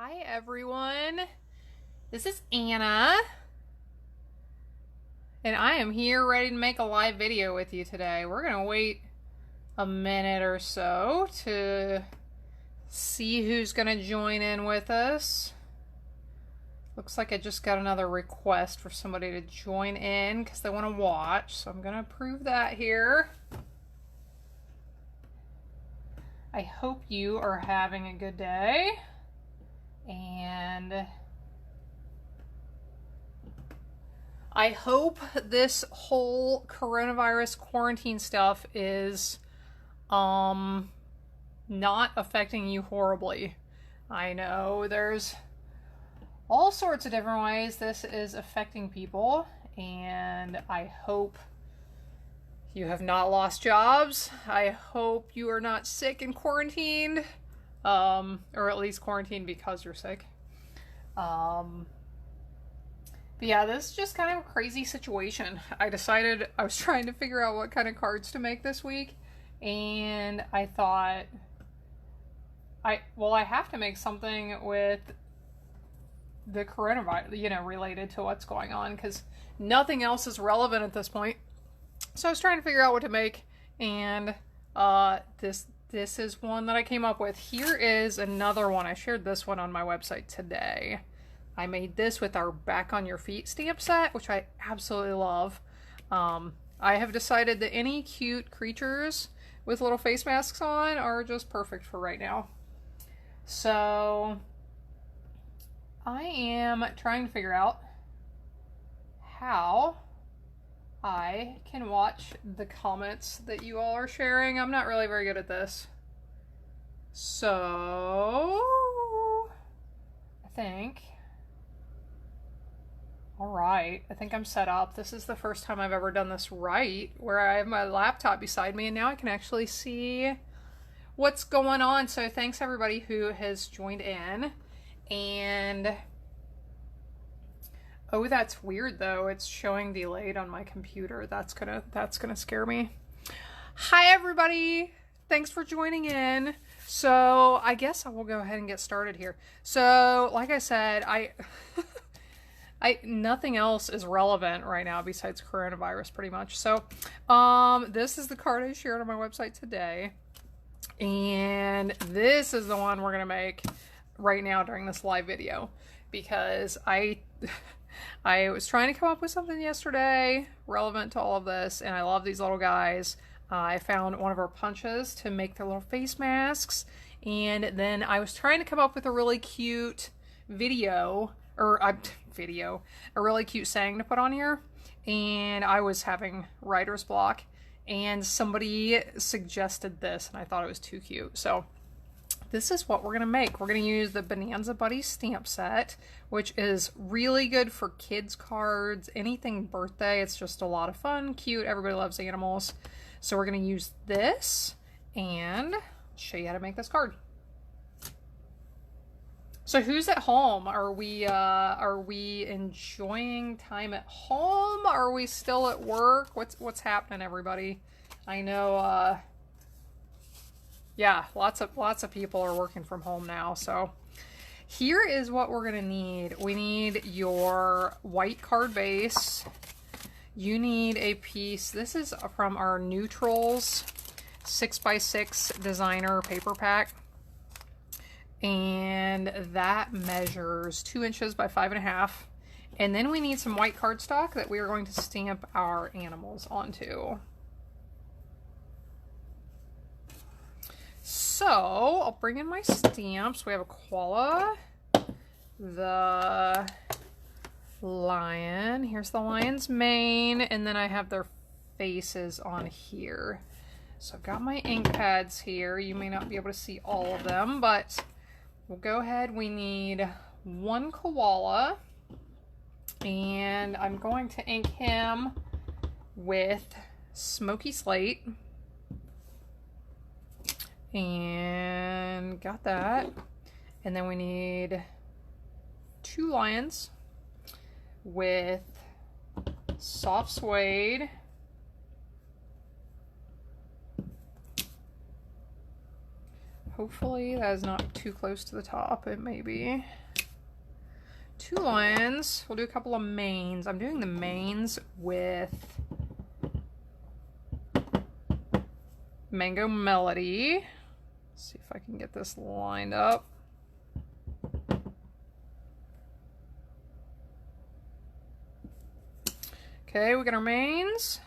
Hi everyone, this is Anna, and I am here ready to make a live video with you today. We're gonna wait a minute or so to see who's gonna join in with us. Looks like I just got another request for somebody to join in because they want to watch, so I'm gonna approve that here. I hope you are having a good day. And I hope this whole coronavirus quarantine stuff is not affecting you horribly. I know there's all sorts of different ways this is affecting people, and I hope you have not lost jobs. I hope you are not sick and quarantined. Or at least quarantine because you're sick. But yeah, this is just kind of a crazy situation. I decided I was trying to figure out what kind of cards to make this week, and I thought, I have to make something with the coronavirus, related to what's going on, because nothing else is relevant at this point. So I was trying to figure out what to make, and this is one that I came up with. Here is another one. I shared this one on my website today. I made this with our Back on Your Feet stamp set, which I absolutely love. I have decided that any cute creatures with little face masks on are just perfect for right now. So I am trying to figure out how I can watch the comments that you all are sharing. I'm not really very good at this. So, I think, alright, I think I'm set up. This is the first time I've ever done this right, where I have my laptop beside me, and now I can actually see what's going on. So thanks everybody who has joined in. And oh, that's weird though. It's showing delayed on my computer. That's gonna scare me. Hi everybody. Thanks for joining in. So I guess I will go ahead and get started here. So like I said, nothing else is relevant right now besides coronavirus pretty much. So this is the card I shared on my website today. And this is the one we're gonna make right now during this live video, because I was trying to come up with something yesterday relevant to all of this, and I love these little guys. I found one of our punches to make their little face masks, and then I was trying to come up with a really cute a really cute saying to put on here, and I was having writer's block, and somebody suggested this, and I thought it was too cute. So this is what we're going to make. We're going to use the Bonanza Buddies stamp set, which is really good for kids' cards, anything birthday. It's just a lot of fun, cute. Everybody loves animals. So we're going to use this and show you how to make this card. So who's at home? Are we enjoying time at home? Are we still at work? What's happening, everybody? I know yeah, lots of people are working from home now. So here is what we're gonna need. We need your white card base. You need a piece. This is from our Neutrals 6x6 designer paper pack, and that measures 2 inches by 5.5. And then we need some white cardstock that we are going to stamp our animals onto. So I'll bring in my stamps. We have a koala, the lion. Here's the lion's mane, and then I have their faces on here. So I've got my ink pads here. You may not be able to see all of them, but we'll go ahead. We need one koala, and I'm going to ink him with Smoky Slate. And got that. And then we need 2 lions with Soft Suede. hopefully that is not too close to the top. It may be. 2 lines. We'll do a couple of mains. I'm doing the mains with Mango Melody. Let's see if I can get this lined up. Okay, we got our mains.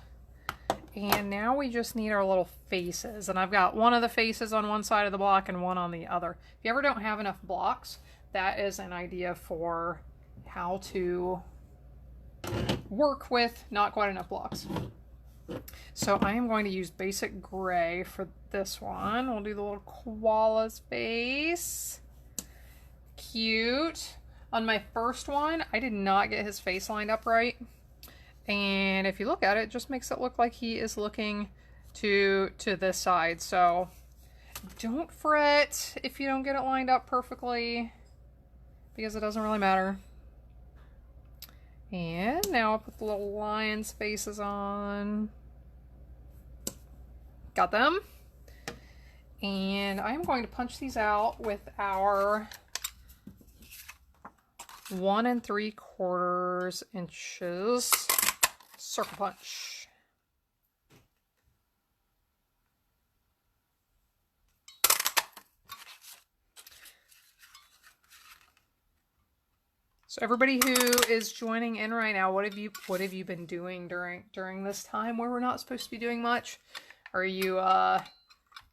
And now we just need our little faces. And I've got one of the faces on one side of the block and one on the other. If you ever don't have enough blocks, that is an idea for how to work with not quite enough blocks. So I am going to use basic gray for this one. We'll do the little koala's face. Cute. On my first one, I did not get his face lined up right. And if you look at it, it just makes it look like he is looking to this side. So don't fret if you don't get it lined up perfectly, because it doesn't really matter. And now I'll put the little lion's faces on. Got them. And I'm going to punch these out with our 1 3/4 inches circle punch. So everybody who is joining in right now, what have you been doing during this time where we're not supposed to be doing much? Are you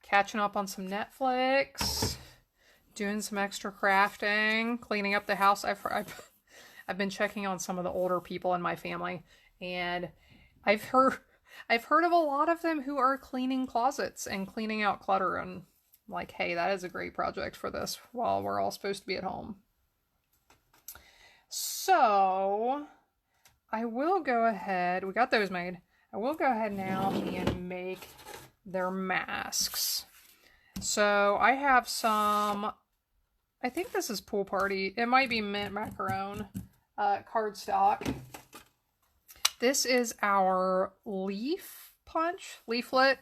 catching up on some Netflix, doing some extra crafting, cleaning up the house? I've been checking on some of the older people in my family, and I've heard of a lot of them who are cleaning closets and cleaning out clutter, and I'm like, hey, that is a great project for this while we're all supposed to be at home. So I will go ahead, we got those made. I will go ahead now and make their masks. So I have some, I think this is Pool Party. It might be Mint Macaron cardstock. This is our leaflet.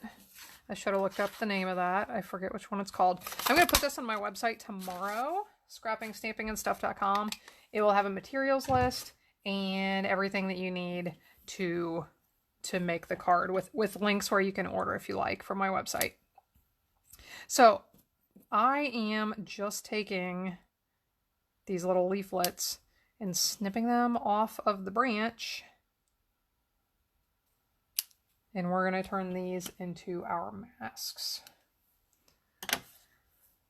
I should have looked up the name of that. I forget which one it's called. I'm going to put this on my website tomorrow, scrappingstampingandstuff.com. It will have a materials list and everything that you need to make the card with links where you can order if you like from my website. So I am just taking these little leaflets and snipping them off of the branch. And we're going to turn these into our masks.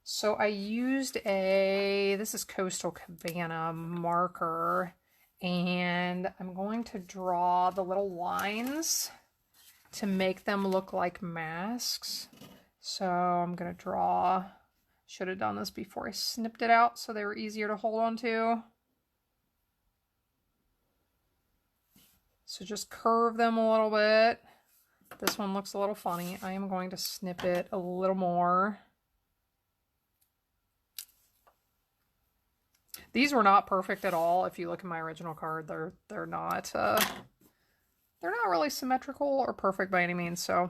So I used this is Coastal Cabana marker, and I'm going to draw the little lines to make them look like masks. So I'm going to draw, should have done this before I snipped it out so they were easier to hold on to. So just curve them a little bit. This one looks a little funny. I am going to snip it a little more. These were not perfect at all. If you look at my original card, they're not really symmetrical or perfect by any means. So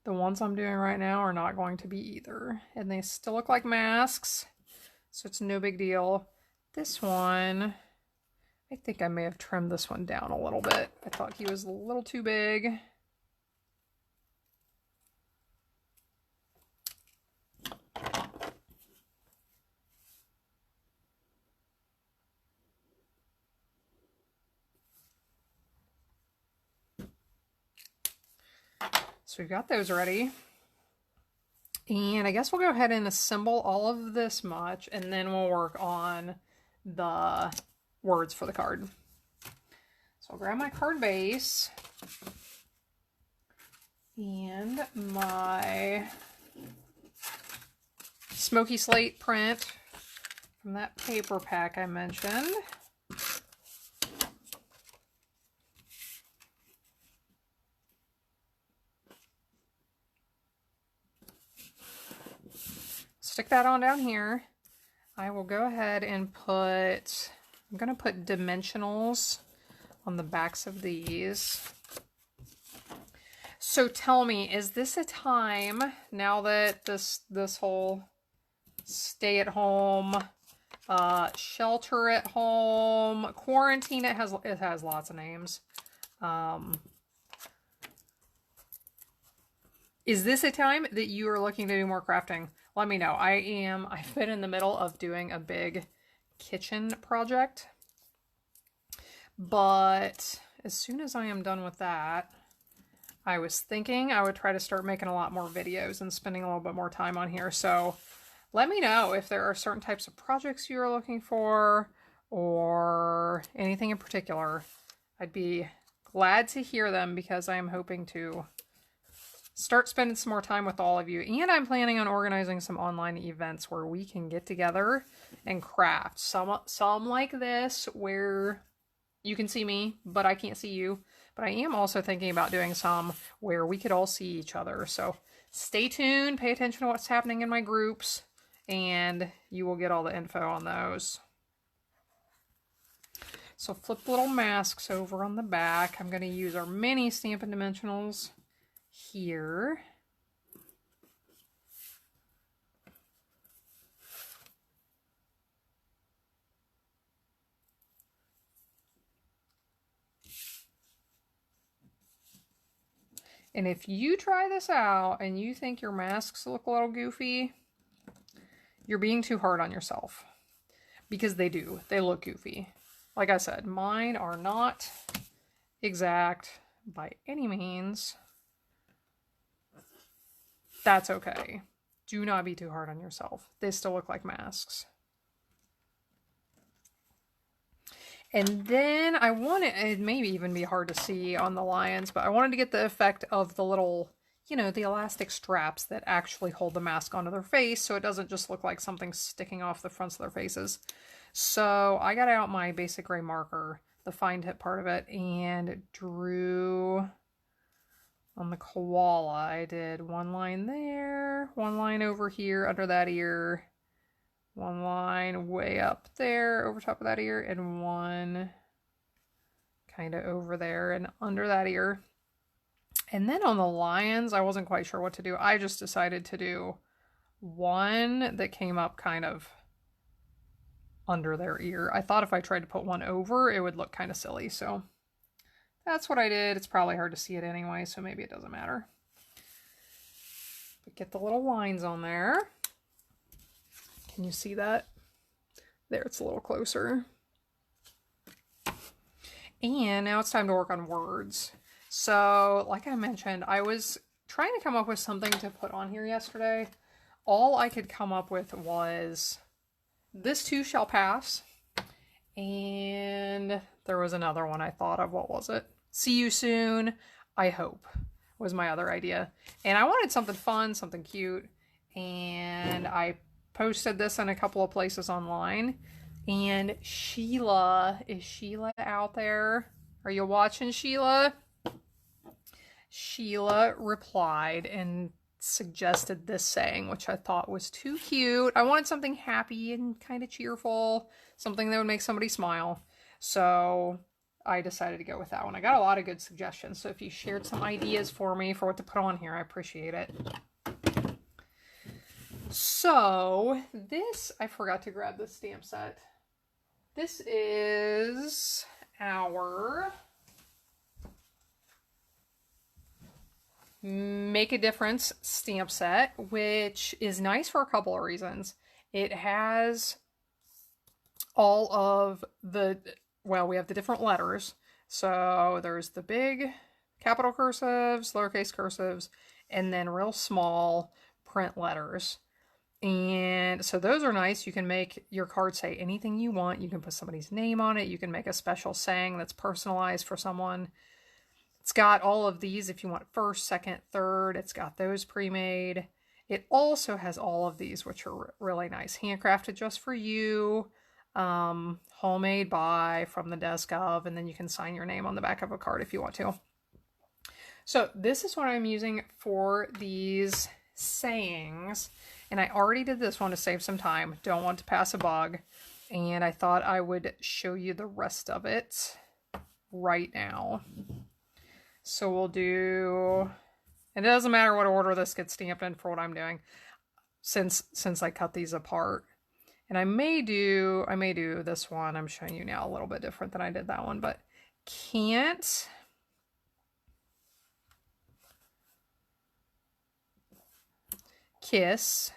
the ones I'm doing right now are not going to be either, and they still look like masks, so it's no big deal. This one, I think I may have trimmed this one down a little bit. I thought he was a little too big. So we've got those ready. And I guess we'll go ahead and assemble all of this much, and then we'll work on the words for the card. So I'll grab my card base and my smoky slate print from that paper pack I mentioned. Stick that on down here. I will go ahead and I'm going to put dimensionals on the backs of these. So tell me, is this a time, now that this whole stay at home, shelter at home, quarantine, it has lots of names. Is this a time that you are looking to do more crafting? Let me know. I've been in the middle of doing a big kitchen project, but as soon as I am done with that, I was thinking I would try to start making a lot more videos and spending a little bit more time on here. So let me know if there are certain types of projects you are looking for or anything in particular. I'd be glad to hear them because I'm hoping to start spending some more time with all of you. And I'm planning on organizing some online events where we can get together and craft. Some like this where you can see me, but I can't see you. But I am also thinking about doing some where we could all see each other. So stay tuned, pay attention to what's happening in my groups, and you will get all the info on those. So flip little masks over on the back. I'm going to use our mini Stampin' Dimensionals here. And if you try this out and you think your masks look a little goofy, you're being too hard on yourself. Because they do. They look goofy. Like I said, mine are not exact by any means. That's okay. Do not be too hard on yourself. They still look like masks. And then I wanted, it may even be hard to see on the lions, but I wanted to get the effect of the little, you know, the elastic straps that actually hold the mask onto their face so it doesn't just look like something sticking off the fronts of their faces. So I got out my basic gray marker, the fine tip part of it, and drew on the koala. I did one line there, one line over here under that ear, one line way up there over top of that ear, and one kind of over there and under that ear. And then on the lions, I wasn't quite sure what to do. I just decided to do one that came up kind of under their ear. I thought if I tried to put one over, it would look kind of silly. So that's what I did. It's probably hard to see it anyway, so maybe it doesn't matter. But get the little lines on there. Can you see that? There, it's a little closer. And now it's time to work on words. So, like I mentioned, I was trying to come up with something to put on here yesterday. All I could come up with was, "This too shall pass." And there was another one I thought of. What was it? "See you soon, I hope," was my other idea. And I wanted something fun, something cute. And I posted this in a couple of places online. And Sheila, is Sheila out there? Are you watching, Sheila? Sheila replied and suggested this saying, which I thought was too cute. I wanted something happy and kind of cheerful, something that would make somebody smile. So I decided to go with that one. I got a lot of good suggestions. So if you shared some ideas for me for what to put on here, I appreciate it. So this, I forgot to grab this stamp set. This is our Make a Difference stamp set, which is nice for a couple of reasons. It has all of the, well, we have the different letters. So there's the big capital cursives, lowercase cursives, and then real small print letters. And so those are nice. You can make your card say anything you want. You can put somebody's name on it. You can make a special saying that's personalized for someone. It's got all of these if you want first, second, third. It's got those pre-made. It also has all of these, which are really nice. Handcrafted just for you. Homemade by From the Desk of. And then you can sign your name on the back of a card if you want to. So this is what I'm using for these sayings. And I already did this one to save some time. Don't want to pass a bug. And I thought I would show you the rest of it right now. So we'll do And it doesn't matter what order this gets stamped in for what I'm doing, since I cut these apart. And I may do this one I'm showing you now a little bit different than I did that one, but can't kiss.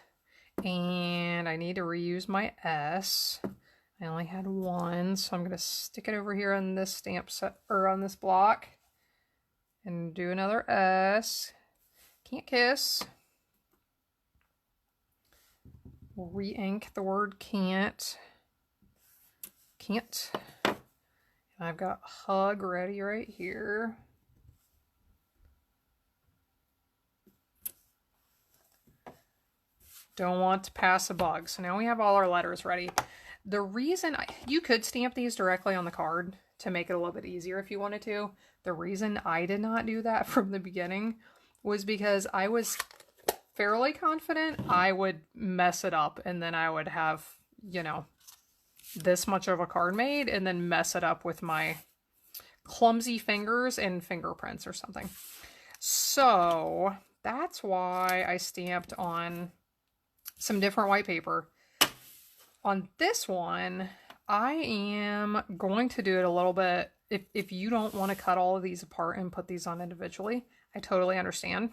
And I need to reuse my S. I only had one, so I'm going to stick it over here on this stamp set, or on this block, and do another S. Can't kiss. We'll re-ink the word can't. Can't. And I've got hug ready right here. Don't want to pass a bug. So now we have all our letters ready. The reason you could stamp these directly on the card to make it a little bit easier if you wanted to. The reason I did not do that from the beginning was because I was fairly confident I would mess it up, and then I would have, you know, this much of a card made and then mess it up with my clumsy fingers and fingerprints or something. So that's why I stamped on some different white paper. On this one, I am going to do it a little bit. If you don't want to cut all of these apart and put these on individually, I totally understand.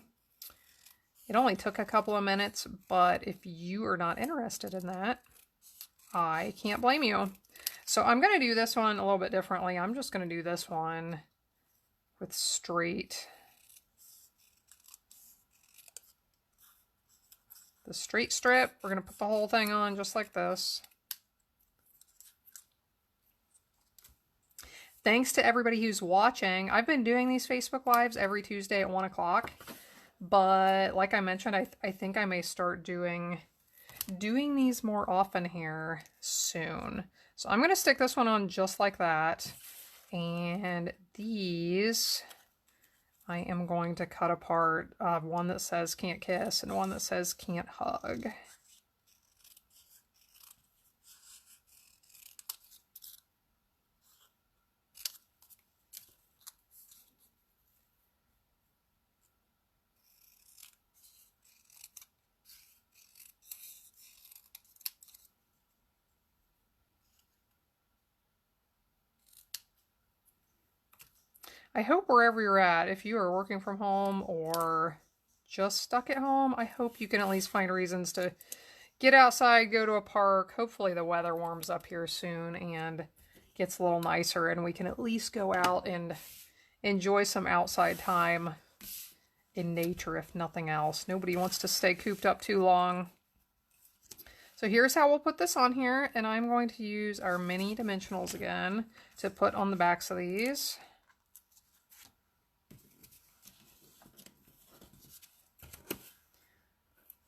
It only took a couple of minutes, but if you are not interested in that, I can't blame you. So I'm going to do this one a little bit differently. I'm just going to do this one with straight. The straight strip. We're going to put the whole thing on just like this. Thanks to everybody who's watching. I've been doing these Facebook Lives every Tuesday at 1 o'clock. But like I mentioned, I think I may start doing these more often here soon. So I'm going to stick this one on just like that. And these I am going to cut apart. One that says can't kiss and one that says can't hug. I hope wherever you're at, if you are working from home or just stuck at home, I hope you can at least find reasons to get outside, go to a park. Hopefully the weather warms up here soon and gets a little nicer, and we can at least go out and enjoy some outside time in nature, if nothing else. Nobody wants to stay cooped up too long. So here's how we'll put this on here, and I'm going to use our mini dimensionals again to put on the backs of these.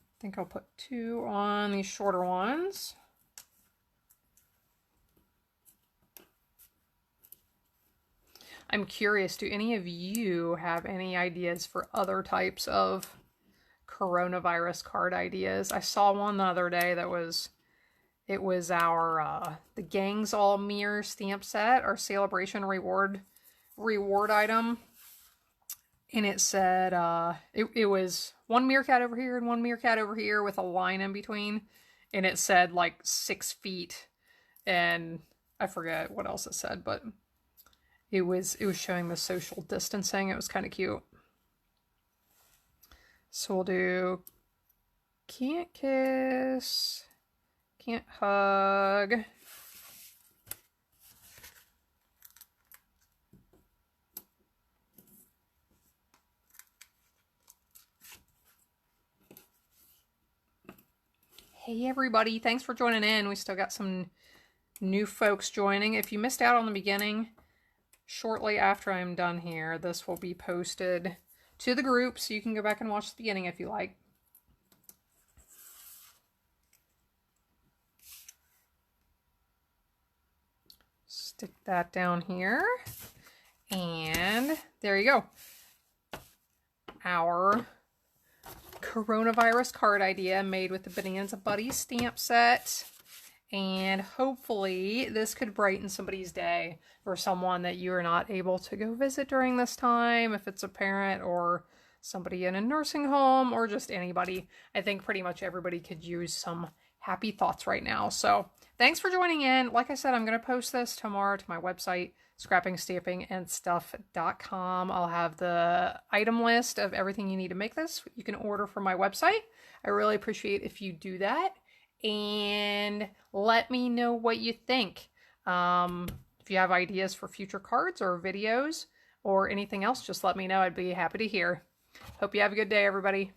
I think I'll put 2 on these shorter ones. I'm curious, do any of you have any ideas for other types of coronavirus card ideas? I saw one the other day that was, it was our, the Gangs All Mirror stamp set, our celebration reward item. And it said, it was one meerkat over here and one meerkat over here with a line in between. And it said like 6 feet. And I forget what else it said, but it was showing the social distancing. It was kind of cute. So we'll do can't kiss, can't hug. Hey everybody, thanks for joining in. We still got some new folks joining. If you missed out on the beginning, shortly after I'm done here, this will be posted to the group, so you can go back and watch the beginning if you like. Stick that down here, and there you go. Our coronavirus card idea made with the Bonanza Buddies stamp set. And hopefully this could brighten somebody's day, for someone that you are not able to go visit during this time, if it's a parent or somebody in a nursing home, or just anybody. I think pretty much everybody could use some happy thoughts right now. So thanks for joining in. Like I said, I'm going to post this tomorrow to my website, scrappingstampingandstuff.com. I'll have the item list of everything you need to make this. You can order from my website. I really appreciate if you do that. And let me know what you think. If you have ideas for future cards or videos or anything else, just let me know. I'd be happy to hear. Hope you have a good day, everybody.